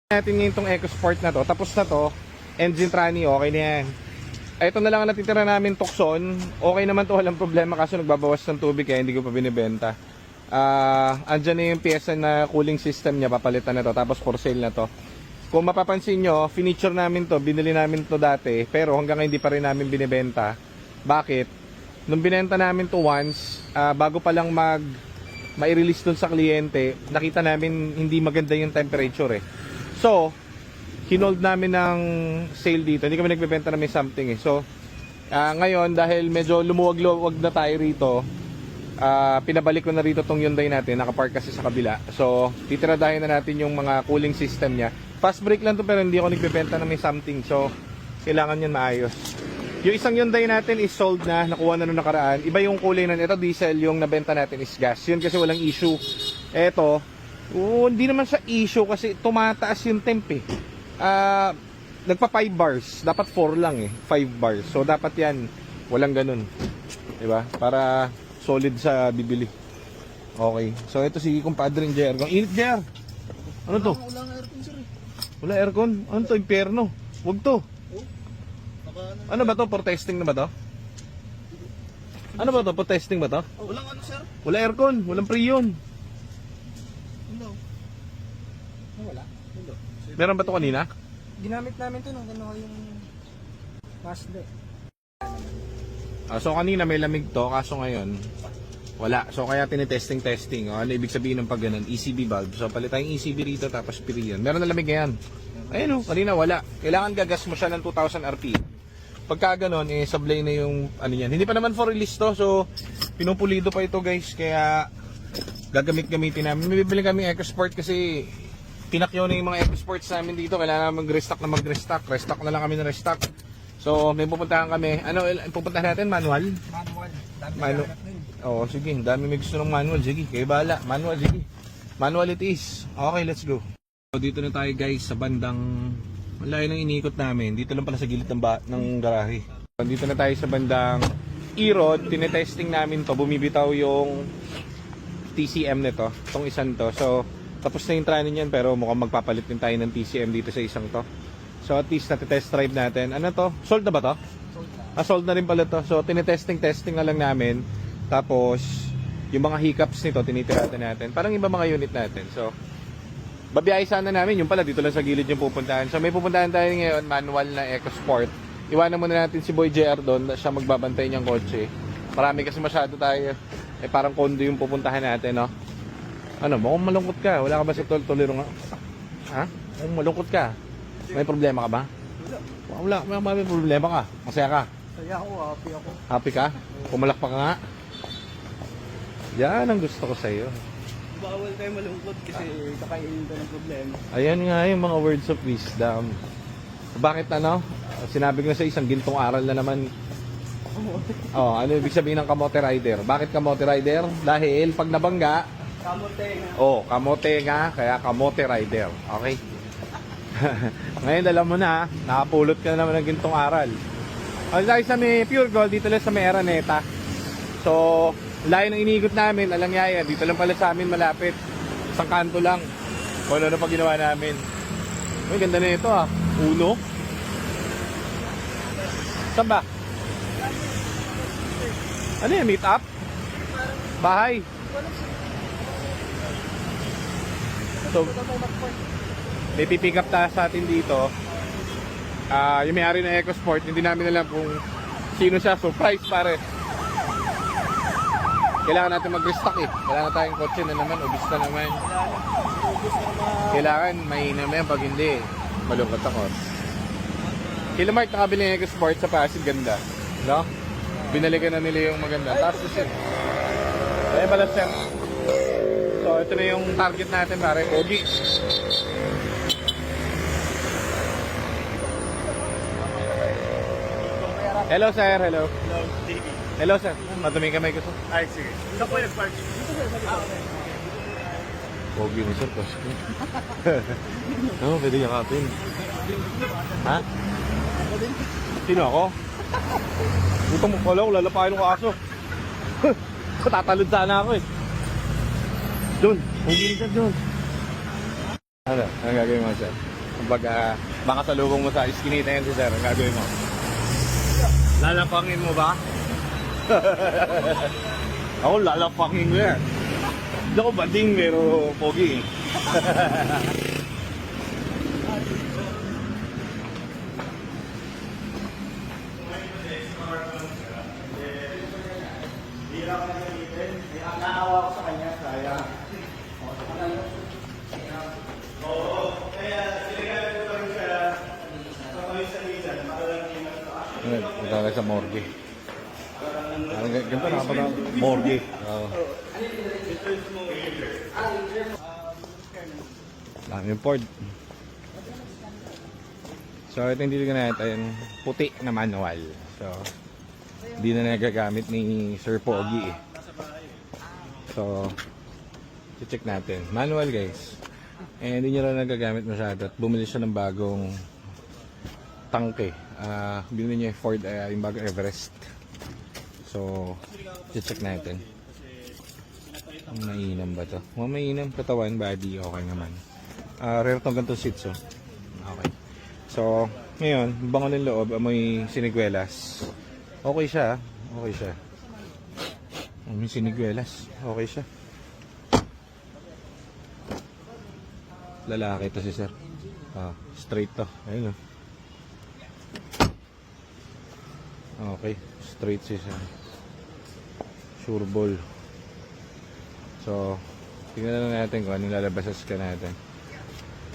Natin ngayon itong EcoSport na to. Tapos na to. Engine tranny, okay na yan. Ito na lang ang natitira namin Tucson. Okay naman to, walang problema. Kaso nagbabawas ng tubig kaya hindi ko pa binibenta. Andyan na yung pyesa na cooling system niya. Papalitan na to. Tapos for sale na to. Kung mapapansin nyo, finiture namin to. Binili namin to dati. Pero hanggang ngayon hindi pa rin namin binibenta. Bakit? Nung binenta namin to once, bago pa lang mai-release dun sa kliyente, nakita namin hindi maganda yung temperature eh. So, hinold namin ng sale dito. Hindi kami nagbebenta na may something eh. So, ngayon dahil medyo lumuwag-luwag na tayo rito, pinabalik ko na rito tong Hyundai natin. Nakapark kasi sa kabila. So, titiradahin na natin yung mga cooling system niya. Fast brake lang to pero hindi ako nagbebenta na may something. So, kailangan yan maayos. Yung isang Hyundai natin is sold na. Nakuha na nung nakaraan. Iba yung kulay na ito, diesel. Yung nabenta natin is gas. Yun kasi walang issue. Eto, hindi naman sa issue kasi tumataas yung temp eh. Nagpa 5 bars. Dapat 4 lang eh. 5 bars. So dapat yan. Walang ganun. Diba? Para solid sa bibili. Okay. So ito si kumpadre ng JR. Ang init JR. Ano to? Wala nga aircon sir eh. Wala aircon? Ano to? Impyerno. Huwag to. Ano ba to? For testing na ba to? Ano ba to? For testing ba to? Walang ano sir? Wala aircon. Walang preyon. Hello. Wala. Hello. Meron ba to kanina? Ginamit namin to nung ano yung Mazda. So kanina may lamig to, kaso ngayon wala. So kaya tinitesting. Ano ibig sabihin ng pag ganun? ECB valve. So palitan yung ECB rito tapos piriyon. Meron na lamig yan. Ayun kanina wala. Kailangan gagas mo siya ng 2,000 RPM. Pagka ganun, sablay na yung ano yan. Hindi pa naman for release to. So pinupulido pa ito guys. Kaya gamitin namin. May bibili kami EcoSport kasi pinakyaw na yung mga EcoSports namin dito. Kailangan mag-restock na mag-restock. Restock na lang kami ng restock. So may pupuntahan kami. Ano pupuntahan natin? Manual? Manual. Oo, sige. Dami may gusto ng manual. Sige, kayo bahala. Manual, sige. Manual it is. Okay, let's go. So, dito na tayo guys sa bandang malayo ng iniikot namin. Dito lang pala sa gilid ng garahe. Dito na tayo sa bandang E-Road. Tinetesting namin to. Bumibitaw yung TCM nito. Itong isang to. So, tapos na yung training yan pero mukhang magpapalit din tayo ng TCM dito sa isang to. So, at least natitest drive natin. Ano to? Sold na ba to? Sold na rin pala to. So, tinetesting na lang namin. Tapos, yung mga hiccups nito, tinitirada natin. Parang iba mga unit natin. So, babiyahe sana namin. Yung pala, dito lang sa gilid yung pupuntahan. So, may pupuntahan tayo ngayon, manual na EcoSport. Iwanan muna natin si Boy JR doon. Siya magbabantay niyang kotse. Marami kasi masyado tayo. Parang kondo yung pupuntahan natin, no? Ano, mukhang malungkot ka. Wala ka ba sa tuliro nga? Ha? Mukhang malungkot ka. May problema ka ba? Wala. May problema ka. Masaya ka. Saya ako, happy ako. Happy ka? Pumalakpak ka nga. Yan ang gusto ko sa iyo. Bawal tayo malungkot kasi kakainin ka ng problema. Ayan nga yung mga words of wisdom. Bakit ano? Sinabi ko na sa isang gintong aral na naman. Ano ibig sabihin ng kamote rider? Bakit kamote rider? Dahil pag nabangga, Kamote nga. kamote nga, kaya kamote rider. Okay? Ngayon alam mo na, nakapulot ka na naman ng gintong aral. Dahil sa may Pure Gold, dito lang sa may Araneta. So, layo ng iniikot namin, Alangyaya, dito lang pala sa amin malapit. Isang kanto lang. Kung ano pa ginawa namin. Uy, ganda na ito Uno. Saan ba? Ano yan, meet up? Bahay? So, may pipick up tayo sa atin dito. Yung may-ari ng EcoSport, hindi namin alam kung sino siya. Surprise pare. Kailangan natin mag-restock Kailangan tayong kotse na naman, ubis na naman. Kailangan mahina naman pag hindi. Malungkot ako. Kila Mark nakabili ng EcoSport sa Pasig, ganda. No? Binalikan na nila yung maganda. Tapos na siya. Kaya pala siya. So ito na yung target natin pare. Ogi. Hello sir, hello. Hello sir, madumi kamay ko to. Ay, sige. Ito po yung park. Pogi mo sir, kasi. Oo, pwede yakapin. Ha? Sino ako? Utang mo pala ako, lalapain ng aso. Tatalod sana ako Doon, pogi ni sir doon. Ano gagawin mo sir? Kumbaga, makasalubong mo sa iskinita yan si sir. Ang gagawin mo? Lalapangin mo ba? Ako lalapangin ko yan. Hindi ako bading pero pogi. Naawa ko sa kanya, sayang. Punta tayo sa morgue. Parang ganito na pa na morgue. Oo. Daming Ford. So ito yung dito natin, puti na manual. So hindi na nagagamit ni Sir Pogi eh. So check natin. Manual guys. Eh hindi nyo lang nagagamit masyado at bumili siya ng bagong tangke. Binili niya yung Ford, yung bagong Everest. So check natin. Mainam ba to? Mainam, katawan, body, okay naman. Rare tong ganito seats oh. Okay. So, ngayon, bango ng loob, amoy siniguelas. Okay siya, okay siya. Amoy siniguelas, okay siya. Lalaki to si sir. Straight to. Ayun oh. Okay, straight si sir. Sure ball. So, tingnan na natin kung anong lalabas sa scan natin.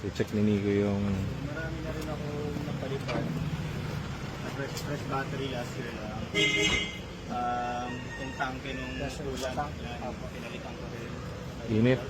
I-check ni Nico yung... Marami na rin ako napalipan. Fresh battery last year lang. Yung tangke nung ulan, pinalitan ko rin. Init.